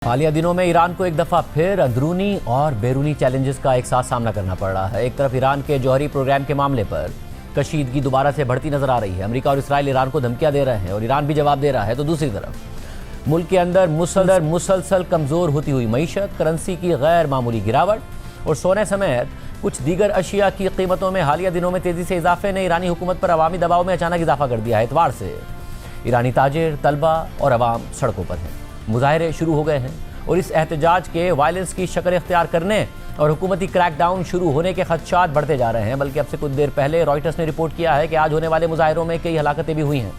हालिया दिनों में ईरान को एक दफ़ा फिर अंदरूनी और बैरूनी चैलेंजेस का एक साथ सामना करना पड़ रहा है। एक तरफ ईरान के जौहरी प्रोग्राम के मामले पर कशीदगी दोबारा से बढ़ती नजर आ रही है। अमेरिका और इसराइल ईरान को धमकियां दे रहे हैं और ईरान भी जवाब दे रहा है। तो दूसरी तरफ मुल्क के अंदर मुसलसल कमज़ोर होती हुई मईशत, करेंसी की गैर मामूली गिरावट और सोने समेत कुछ दीगर अशिया की कीमतों में हालिया दिनों में तेज़ी से इजाफे ने ईरानी हुकूमत पर अवामी दबाव में अचानक इजाफा कर दिया है। इतवार से ईरानी ताजिर, तलबा और अवाम सड़कों पर हैं। मुजाहरे शुरू हो गए हैं और इस एहतजाज के वायलेंस की शक्ल इख्तियार करने और हुकूमती क्रैकडाउन शुरू होने के खदशात बढ़ते जा रहे हैं। बल्कि अब से कुछ देर पहले रॉयटर्स ने रिपोर्ट किया है कि आज होने वाले मुजाहरों में कई हलाकतें भी हुई हैं।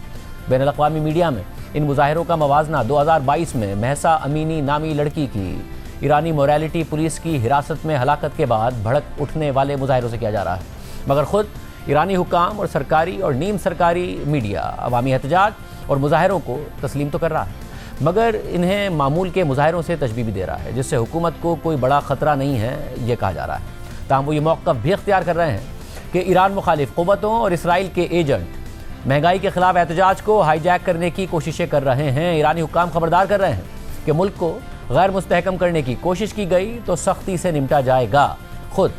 बैनुल अक़वामी मीडिया में इन मुजाहरों का मवाजना 2022 में महसा अमीनी नामी लड़की की ईरानी मोरालिटी पुलिस की हिरासत में हलाकत के बाद भड़क उठने वाले मुजाहरों से किया जा रहा है। मगर खुद ईरानी हुकाम और सरकारी और नीम सरकारी मीडिया अवामी एहतजाज और मुजाहरों को तस्लीम तो कर रहा है, मगर इन्हें मामूल के मुजाहरों से तशबीह भी दे रहा है, जिससे हुकूमत को कोई बड़ा ख़तरा नहीं है ये कहा जा रहा है। ताहम वो ये मौक़िफ़ भी इख्तियार कर रहे हैं कि ईरान मुखालिफ क़ुव्वतों और इसराइल के एजेंट महंगाई के ख़िलाफ़ एहतजाज को हाईजैक करने की कोशिशें कर रहे हैं। ईरानी हुक्काम खबरदार कर रहे हैं कि मुल्क को गैर मुस्तहकम करने की कोशिश की गई तो सख्ती से निपटा जाएगा। खुद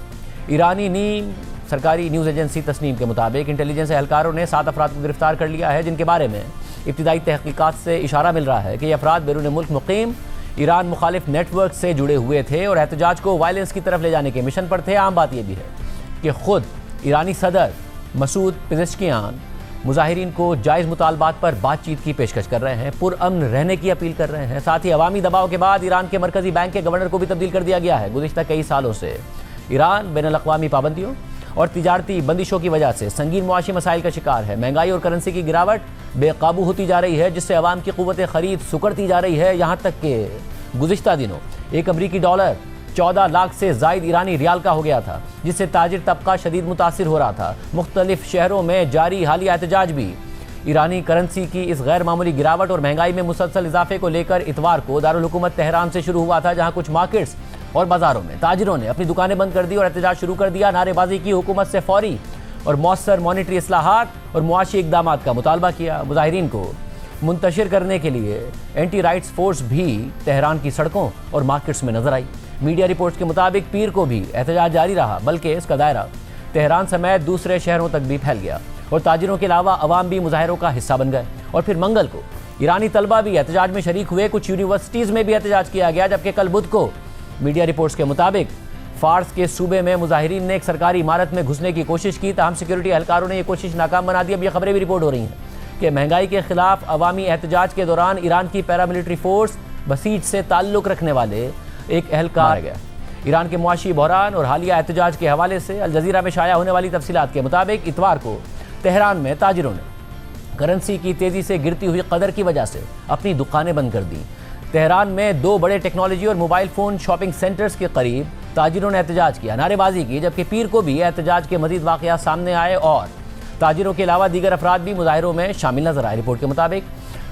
ईरानी नीम सरकारी न्यूज़ एजेंसी तस्नीम के मुताबिक इंटेलिजेंस एहलकारों ने 7 अफराद को गिरफ्तार कर लिया है, जिनके बारे में इब्तिदाई तहकीकात से इशारा मिल रहा है कि ये अफराद बैरून मुल्क मुकीम ईरान मुखालिफ नेटवर्क से जुड़े हुए थे और एहतजाज को वायलेंस की तरफ ले जाने के मिशन पर थे। आम बात यह भी है कि खुद ईरानी सदर मसूद पेज़ेश्कियान मुजाहिरीन को जायज़ मुतालबात पर बातचीत की पेशकश कर रहे हैं, पुरअमन रहने की अपील कर रहे हैं। साथ ही अवामी दबाव के बाद ईरान के मरकज़ी बैंक के गवर्नर को भी तब्दील कर दिया गया है। गुज़िश्ता कई सालों से ईरान बैनुल अक़वामी पाबंदियों और तिजारती बंदिशों की वजह से संगीन मुआशी मसाइल का शिकार है। महंगाई और करेंसी की गिरावट बेकाबू होती जा रही है, जिससे अवाम की क़ुव्वत ख़रीद सुकड़ती जा रही है। यहाँ तक कि गुज़िश्ता दिनों एक अमरीकी डॉलर 14 लाख से ज़ायद ईरानी रियाल का हो गया था, जिससे ताजिर तबका शदीद मुतासिर हो रहा था। मुख्तलिफ शहरों में जारी हालिया एहतजाज भी ईरानी करेंसी की इस गैर मामूली गिरावट और महंगाई में मुसलसल इजाफे को लेकर इतवार को दारुल हुकूमत तेहरान से शुरू हुआ था, जहाँ कुछ मार्केट्स और बाजारों में ताजिरों ने अपनी दुकानें बंद कर दी और एहतजाज शुरू कर दिया। नारेबाजी की, हुकूमत से फौरी और मौसर मॉनिटरी इस्लाहात और मुआशी इक़दामात का मुतालबा किया। मुजाहिरीन को मुंतशिर करने के लिए एंटी राइट्स फोर्स भी तेहरान की सड़कों और मार्केट्स में नजर आई। मीडिया रिपोर्ट्स के मुताबिक पीर को भी एहतजाज जारी रहा, बल्कि इसका दायरा तेहरान समेत दूसरे शहरों तक भी फैल गया और ताजिरों के अलावा अवाम भी मुजाहरों का हिस्सा बन गए। और फिर मंगल को ईरानी तलबा भी एहतजाज में शरीक हुए। कुछ यूनिवर्सिटीज़ में भी एहतजाज किया गया, जबकि कल बुध को मीडिया रिपोर्ट्स के मुताबिक फार्स के सूबे में मुजाहिरीन ने एक सरकारी इमारत में घुसने की कोशिश की, ताहम सिक्योरिटी एहलकारों ने यह कोशिश नाकाम बना दी। अब यह खबरें भी रिपोर्ट हो रही हैं कि महंगाई के खिलाफ अवामी एहतजाज के दौरान ईरान की पैरामिलिट्री फोर्स बसीज से ताल्लुक़ रखने वाले एक एहलकार मारा गया। ईरान के मुआशी बहरान और हालिया एहतजाज के हवाले से अल जज़ीरा में शाया होने वाली तफसीलात के मुताबिक इतवार को तेहरान में ताजिरों ने करेंसी की तेज़ी से गिरती हुई कदर की वजह से अपनी दुकानें बंद कर दी। तेहरान में 2 बड़े टेक्नोलॉजी और मोबाइल फ़ोन शॉपिंग सेंटर्स के करीब ताजिरों ने एहतजाज किया, नारेबाजी की, जबकि पीर को भी एहतजाज के मज़ीद वाक़यात सामने आए और ताजिरों के अलावा दीगर अफराद भी मुजाहरों में शामिल नजर आए। रिपोर्ट के मुताबिक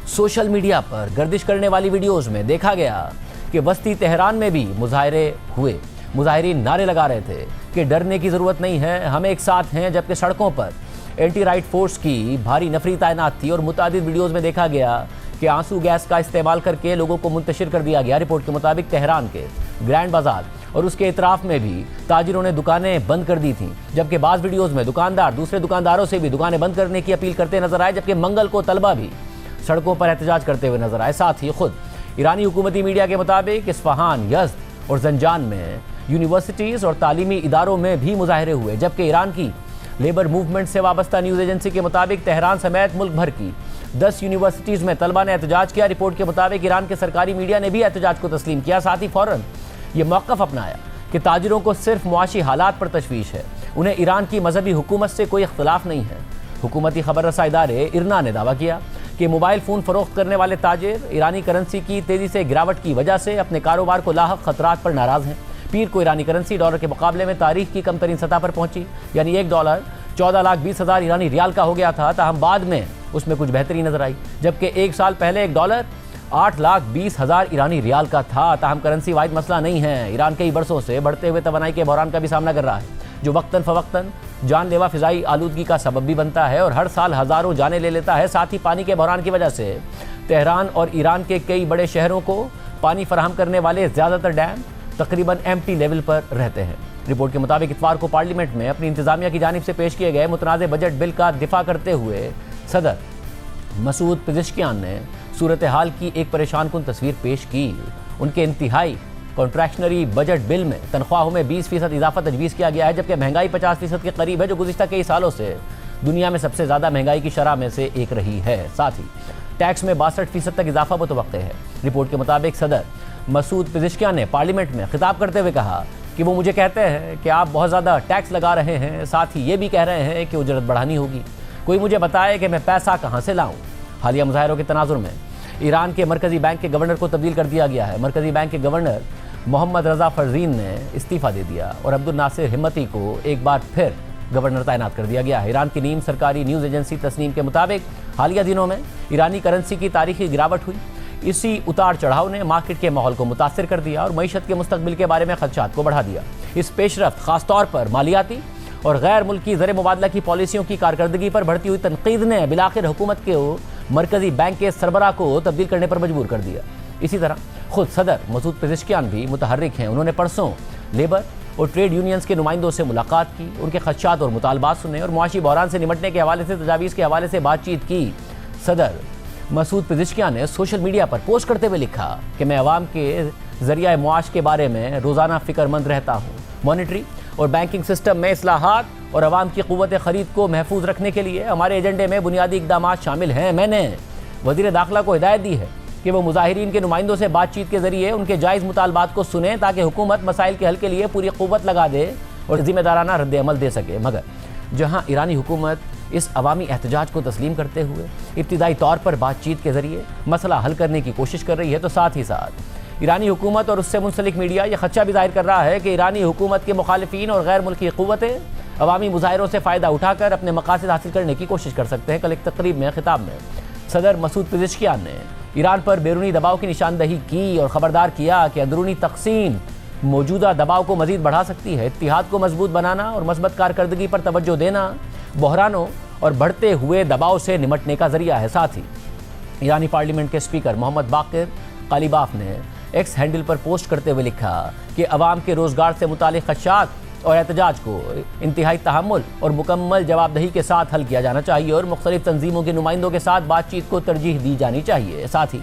सोशल मीडिया पर गर्दिश करने वाली वीडियोज़ में देखा गया कि वस्ती तेहरान में भी मुजाहरे हुए। मुजाहिरीन नारे लगा रहे थे कि डरने की ज़रूरत नहीं है, हम एक साथ हैं, जबकि सड़कों पर एंटी राइट फोर्स की भारी नफरी तैनात थी और मुतादिद वीडियोज़ में देखा गया कि आंसू गैस का इस्तेमाल करके लोगों को मुंतशिर कर दिया गया। रिपोर्ट के मुताबिक तेहरान के ग्रैंड बाजार और उसके इतराफ़ में भी ताजिरों ने दुकानें बंद कर दी थीं, जबकि बाज़ वीडियोज़ में दुकानदार दूसरे दुकानदारों से भी दुकानें बंद करने की अपील करते नजर आए। जबकि मंगल को तलबा भी सड़कों पर एहतजाज करते हुए नजर आए। साथ ही खुद ईरानी हुकूमती मीडिया के मुताबिक इस्फहान, यज़्द और जंजान में यूनिवर्सिटीज़ और तालीमी इदारों में भी मुजाहरे हुए। जबकि ईरान की लेबर मूवमेंट से वाबस्ता न्यूज़ एजेंसी के मुताबिक तेहरान समेत मुल्क भर की 10 यूनिवर्सिटीज़ में तलबा ने एहतजाज किया। रिपोर्ट के मुताबिक ईरान के सरकारी मीडिया ने भी एहतजाज को तस्लीम किया। साथ ही फ़ौरन ये मौक़िफ़ अपनाया कि ताजिरों को सिर्फ मुआशी हालात पर तशवीश है, उन्हें ईरान की मजहबी हुकूमत से कोई इख्तलाफ नहीं है। हुकूमती खबर रसा इदारे इरना ने दावा किया कि मोबाइल फ़ोन फ़रोख्त करने वाले ताजिर ईरानी करेंसी की तेज़ी से गिरावट की वजह से अपने कारोबार को लाहक ख़तरात पर नाराज़ हैं। पीर को ईरानी करेंसी डॉलर के मुकाबले में तारीख की कम तरीन सतह पर पहुंची, यानी $1 14,20,000 ईरानी रियाल का हो गया था। ताहम बाद में उसमें कुछ बेहतरी नजर आई, जबकि 1 साल पहले $1 8,20,000 ईरानी रियाल का था। ताहम करेंसी वाहिद मसला नहीं है। ईरान कई बरसों से बढ़ते हुए तवानाई के बहरान का भी सामना कर रहा है, जो वक्तन फ़वक्तन जानलेवा फ़िज़ाई आलूदगी का सबब भी बनता है और हर साल हज़ारों जानें ले लेता है। साथ ही पानी के बहरान की वजह से तेहरान और ईरान के कई बड़े शहरों को पानी फराहम करने वाले ज़्यादातर डैम तकरीबन एम्प्टी लेवल पर रहते हैं। रिपोर्ट के मुताबिक इतवार को पार्लियामेंट में अपनी इंतजामिया की जानिब से पेश किए गए मुतनाज़ बजट बिल का दिफा करते हुए सदर मसूद पेज़ेश्कियान ने सूरत हाल की एक परेशान कुन तस्वीर पेश की। उनके इंतहाई कॉन्ट्रैक्शनरी बजट बिल में तनख्वाहों में 20% इजाफा तजवीज़ किया गया है, जबकि महंगाई 50% के करीब है, जो गुज़िश्ता कई सालों से दुनिया में सबसे ज़्यादा महंगाई की शरह में से एक रही है। साथ ही टैक्स में 62% तक इजाफा मुतवक्के है। रिपोर्ट के मुताबिक सदर मसूद पेज़ेश्कियान ने पार्लियामेंट में खिताब करते हुए कहा कि वो मुझे कहते हैं कि आप बहुत ज़्यादा टैक्स लगा रहे हैं, साथ ही ये भी कह रहे हैं कि उजरत बढ़ानी होगी। कोई मुझे बताए कि मैं पैसा कहाँ से लाऊँ। हालिया मुजाहिरों के तनाजुर में ईरान के मरकज़ी बैंक के गवर्नर को तब्दील कर दिया गया है। मरकज़ी बैंक के गवर्नर मोहम्मद रज़ा फरजीन ने इस्तीफ़ा दे दिया और अब्दुल नासिर हिम्मती को एक बार फिर गवर्नर तैनात कर दिया गया है। ईरान की नीम सरकारी न्यूज़ एजेंसी तस्नीम के मुताबिक हालिया दिनों में ईरानी करेंसी की तारीखी गिरावट हुई। इसी उतार चढ़ाव ने मार्केट के माहौल को मुतासिर कर दिया और मईशत के मुस्तकबिल के बारे में खदशात को बढ़ा दिया। इस पेशरफ्त खासतौर पर मालियाती और गैर मुल्की ज़र मुबादला की पॉलिसियों की कारकर्दगी पर बढ़ती हुई तनकीद ने बिलाखिर हुकूमत के मरकज़ी बैंक के सरबराह को तब्दील करने पर मजबूर कर दिया। इसी तरह खुद सदर मसूद पेज़ेश्कियान भी मुतहर्रिक हैं। उन्होंने परसों लेबर और ट्रेड यूनियंस के नुमाइंदों से मुलाकात की, उनके खदशात और मुतालबात सुने और मुआशी बहरान से निमटने के हवाले से तजावीज़ के हवाले से बातचीत की। सदर मसूद पेज़ेश्कियान ने सोशल मीडिया पर पोस्ट करते हुए लिखा कि मैं अवाम के ज़रिया मुआश के बारे में रोज़ाना फ़िक्रमंद रहता हूँ। मॉनिटरी और बैंकिंग सिस्टम में इस्लाहात और अवाम की क़ुव्वत ख़रीद को महफूज रखने के लिए हमारे एजेंडे में बुनियादी इक़दाम शामिल हैं। मैंने वज़ीर दाखिला को हिदायत दी है कि वो मुजाहिरीन के नुमाइंदों से बातचीत के ज़रिए उनके जायज़ मुतालबात को सुने, ताकि हुकूमत मसाइल के हल के लिए पूरी क़ुव्वत लगा दे और ज़िम्मेदाराना रद्द अमल दे सके। मगर जहाँ ईरानी हुकूमत इस अवामी एहतजाज को तस्लीम करते हुए इब्तिदाई तौर पर बातचीत के ज़रिए मसला हल करने की कोशिश कर रही है, तो साथ ही साथ ईरानी हुकूमत और उससे मुंसलिक मीडिया यह खदशा भी जाहिर कर रहा है कि ईरानी हुकूमत के मुखालिफिन और गैर मुल्की क़ुव्वतें अवामी मुजाहिरों से फ़ायदा उठाकर अपने मकासद हासिल करने की कोशिश कर सकते हैं। कल एक तकरीब में खिताब में सदर मसूद पेज़ेश्कियान ने ईरान पर बैरूनी दबाव की निशानदही की और ख़बरदार किया कि अंदरूनी तक़सीम मौजूदा दबाव को मज़ीद बढ़ा सकती है। इत्तिहाद को मजबूत बनाना और मस्बत कारकर्दगी पर तवज्जो देना बहरानों और बढ़ते हुए दबाव से निमटने का ज़रिया है। साथ ही ईरानी पार्लियामेंट के स्पीकर मोहम्मद बाक़िर कालिबाफ ने एक्स हैंडल पर पोस्ट करते हुए लिखा कि अवाम के रोज़गार से मुतालिक खदशात और एहतजाज को इंतहाई तहम्मुल और मुकम्मल जवाबदही के साथ हल किया जाना चाहिए और मुख्तलिफ तंजीमों के नुमाइंदों के साथ बातचीत को तरजीह दी जानी चाहिए। साथ ही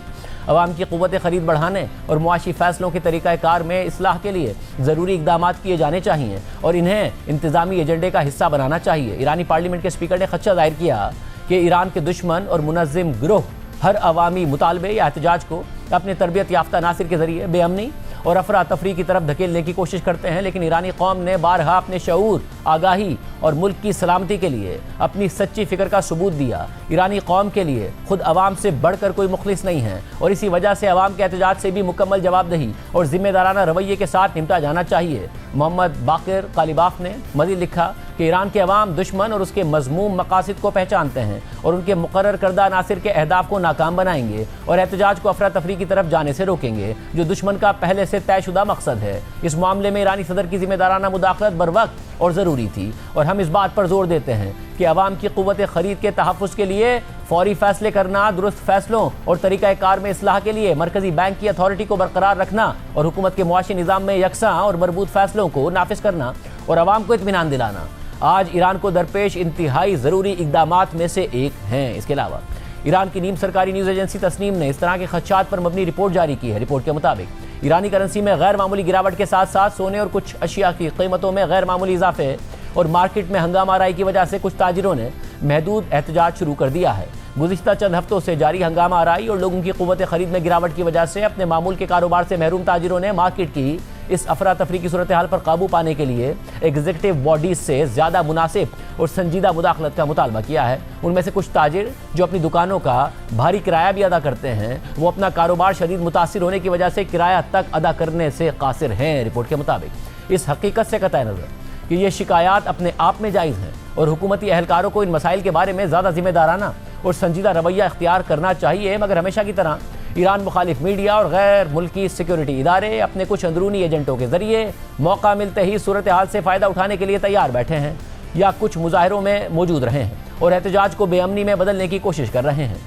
अवाम की क़ुव्वत ख़रीद बढ़ाने और मुआशी फ़ैसलों के तरीक़ाकार में इस्लाह के लिए ज़रूरी इक़दाम किए जाने चाहिए और इन्हें इंतज़ामी एजेंडे का हिस्सा बनाना चाहिए। ईरानी पार्लियामेंट के स्पीकर ने खदशा ज़ाहिर किया कि ईरान के दुश्मन और मुनज़्ज़िम गिरोह हर अवामी मुतालबे या एहतजाज को अपने तरबियत याफ्ता नासिर के ज़रिए बेअमनी और अफरा तफरी की तरफ धकेलने की कोशिश करते हैं, लेकिन ईरानी कौम ने बारहा अपने शऊर, आगाही और मुल्क की सलामती के लिए अपनी सच्ची फ़िक्र का सबूत दिया। ईरानी कौम के लिए खुद अवाम से बढ़कर कोई मुखलिस नहीं है और इसी वजह से अवाम के एहतजाज से भी मुकम्मल जवाबदही और ज़िम्मेदाराना रवैये के साथ निपटा जाना चाहिए। मोहम्मद बाक़िर कालिबाफ ने मज़ीद लिखा कि ईरान के अवाम दुश्मन और उसके मज़मूम मकासद को पहचानते हैं और उनके मुकर्रर करदा नासिर के अहदाफ को नाकाम बनाएंगे और एहतजाज को अफरा तफरी की तरफ जाने से रोकेंगे, जो दुश्मन का पहले से तयशुदा मकसद है। इस मामले में ईरानी सदर की ज़िम्मेदाराना मुदाखलत बर वक्त और ज़रूरी थी और हम इस बात पर जोर देते हैं कि अवाम की क़ुव्वत ख़रीद के तहफ़्फ़ुज़ के लिए फ़ौरी फ़ैसले करना, दुरुस्त फ़ैसलों और तरीक़ाकार में इस्लाह के लिए मरकज़ी बैंक की अथॉरिटी को बरकरार रखना और हुकूमत के मुआशी निज़ाम में यकसा और मरबूत फ़ैसलों को नाफिज करना और अवाम को इत्मीनान दिलाना आज ईरान को दरपेश इंतहाई ज़रूरी इक़दामात में से एक हैं। इसके अलावा ईरान की नीम सरकारी न्यूज़ एजेंसी तस्नीम ने इस तरह के खदशात पर मबनी रिपोर्ट जारी की है। रिपोर्ट के मुताबिक ईरानी करेंसी में गैर मामूली गिरावट के साथ साथ सोने और कुछ अशिया की कीमतों में गैर मामूली इजाफे और मार्केट में हंगामा आराई की वजह से कुछ ताजिरों ने महदूद एहतजाज शुरू कर दिया है। गुज़िश्ता चंद हफ्तों से जारी हंगामा आराई और लोगों की क़ुव्वत ख़रीद में गिरावट की वजह से अपने मामूल के कारोबार से महरूम ताजिरों ने मार्केट की इस अफरा तफरी की सूरत हाल पर काबू पाने के लिए एग्जीक्यूटिव बॉडीज से ज़्यादा मुनासिब और संजीदा मुदाखलत का मुतालबा किया है। उनमें से कुछ ताजिर जो अपनी दुकानों का भारी किराया भी अदा करते हैं, वो अपना कारोबार शदीद मुतासिर होने की वजह से किराया तक अदा करने से कासिर हैं। रिपोर्ट के मुताबिक इस हकीकत से कतई नज़र कि ये शिकायत अपने आप में जायज़ हैं और हुकूमती अहलकारों को इन मसाइल के बारे में ज़्यादा जिम्मेदाराना और संजीदा रवैया इख्तियार करना चाहिए, मगर हमेशा की तरह ईरान मुखालिफ मीडिया और गैर मुल्की सिक्योरिटी इदारे अपने कुछ अंदरूनी एजेंटों के जरिए मौका मिलते ही सूरत हाल से फ़ायदा उठाने के लिए तैयार बैठे हैं या कुछ मुजाहिरों में मौजूद रहे हैं और एहतजाज को बेअमनी में बदलने की कोशिश कर रहे हैं।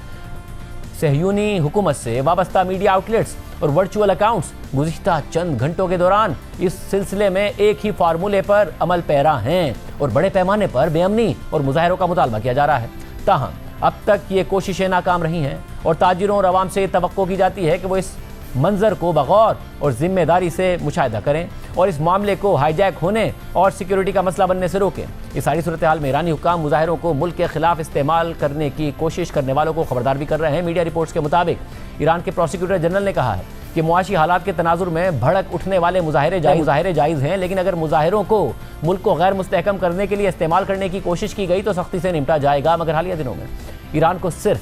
सहयूनी हुकूमत से वाबस्ता मीडिया आउटलेट्स और वर्चुअल अकाउंट्स गुज़िश्ता चंद घंटों के दौरान इस सिलसिले में एक ही फार्मूले पर अमल पैरा हैं और बड़े पैमाने पर बेअमनी और मुजाहरों का मुतालबा किया जा रहा है। ताहम अब तक ये कोशिशें नाकाम रही हैं और ताजिरों और अवाम से तवक्को की जाती है कि वो इस मंजर को बगौर और जिम्मेदारी से मुशाहिदा करें और इस मामले को हाईजैक होने और सिक्योरिटी का मसला बनने से रोकें। इस सारी सूरत हाल में ईरानी हुक्काम मुजाहिरों को मुल्क के खिलाफ इस्तेमाल करने की कोशिश करने वालों को खबरदार भी कर रहे हैं। मीडिया रिपोर्ट्स के मुताबिक ईरान के प्रोसिक्यूटर जनरल ने कहा है कि मुआशी हालात के तनाजुर में भड़क उठने वाले मुजाहिरे जायज़ हैं, लेकिन अगर मुजाहिरों को मुल्क को गैर मुस्तहकम करने के लिए इस्तेमाल करने की कोशिश की गई तो सख्ती से निपटा जाएगा। मगर हालिया दिनों में ईरान को सिर्फ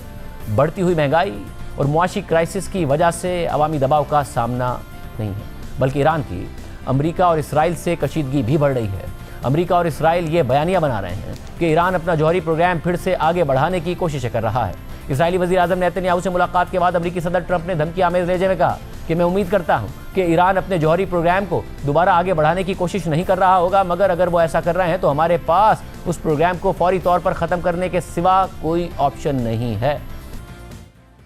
बढ़ती हुई महंगाई और मुआशी क्राइसिस की वजह से अवामी दबाव का सामना नहीं है, बल्कि ईरान की अमेरिका और इसराइल से कशीदगी भी बढ़ रही है। अमेरिका और इसराइल ये बयानियां बना रहे हैं कि ईरान अपना जौहरी प्रोग्राम फिर से आगे बढ़ाने की कोशिशें कर रहा है। इसराइली वज़ीर आज़म नेतन्याहू से मुलाकात के बाद अमेरिकी सदर ट्रंप ने धमकी आमेज लहजे में कहा कि मैं उम्मीद करता हूं कि ईरान अपने जौहरी प्रोग्राम को दोबारा आगे बढ़ाने की कोशिश नहीं कर रहा होगा, मगर अगर वो ऐसा कर रहे हैं तो हमारे पास उस प्रोग्राम को फौरी तौर पर ख़त्म करने के सिवा कोई ऑप्शन नहीं है।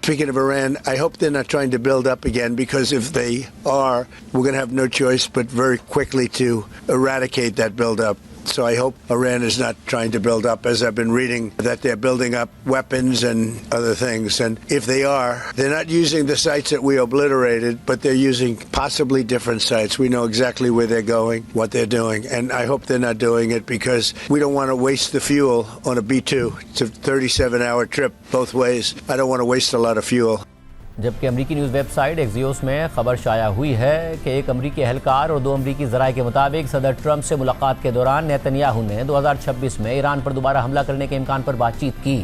Speaking of Iran, I hope they're not trying to build up again, because if they are, we're going to have no choice but very quickly to eradicate that build-up. So I hope Iran is not trying to build up, as I've been reading that they're building up weapons and other things. And if they are, they're not using the sites that we obliterated, but they're using possibly different sites. We know exactly where they're going, what they're doing. And I hope they're not doing it because we don't want to waste the fuel on a B-2. It's a 37-hour trip both ways. I don't want to waste a lot of fuel. जबकि अमरीकी news website Axios में खबर शाया हुई है कि एक अमरीकी एहलकार और 2 अमरीकी ज़राए के मुताबिक सदर ट्रंप से मुलाकात के दौरान नेतन्याहू ने 2026 में ईरान पर दोबारा हमला करने के इम्कान पर बातचीत की।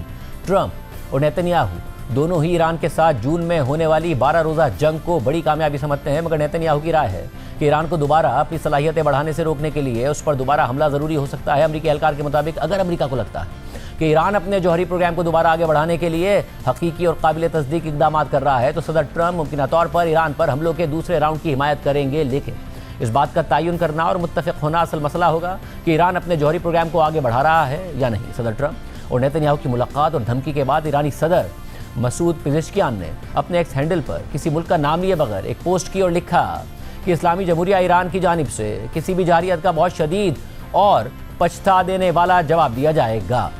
ट्रंप और नेतन्याहू दोनों ही ईरान के साथ जून में होने वाली 12 रोज़ा जंग को बड़ी कामयाबी समझते हैं, मगर नेतन्याहू की राय है कि ईरान को दोबारा अपनी सलाहियतें बढ़ाने से रोकने के लिए उस पर दोबारा हमला ज़रूरी हो सकता है। अमरीकी एहलकार के मुताबिक अगर अमरीका को लगता है कि ईरान अपने जौहरी प्रोग्राम को दोबारा आगे बढ़ाने के लिए हकीकी और काबिल तस्दीक इक़दाम कर रहा है तो सदर ट्रंप मुमकिन तौर पर ईरान पर हमलों के दूसरे राउंड की हिमायत करेंगे। लेकिन इस बात का तयन करना और मुत्तफ़िक़ होना असल मसला होगा कि ईरान अपने जौहरी प्रोग्राम को आगे बढ़ा रहा है या नहीं। सदर ट्रंप और नेतन्याहू की मुलाकात और धमकी के बाद ईरानी सदर मसूद पेज़ेश्कियान ने अपने एक्स हैंडल पर किसी मुल्क का नाम लिए बगैर एक पोस्ट की और लिखा कि इस्लामी जमहूरिया ईरान की जानिब से किसी भी जारियत का बहुत शदीद और पछता देने वाला जवाब दिया जाएगा।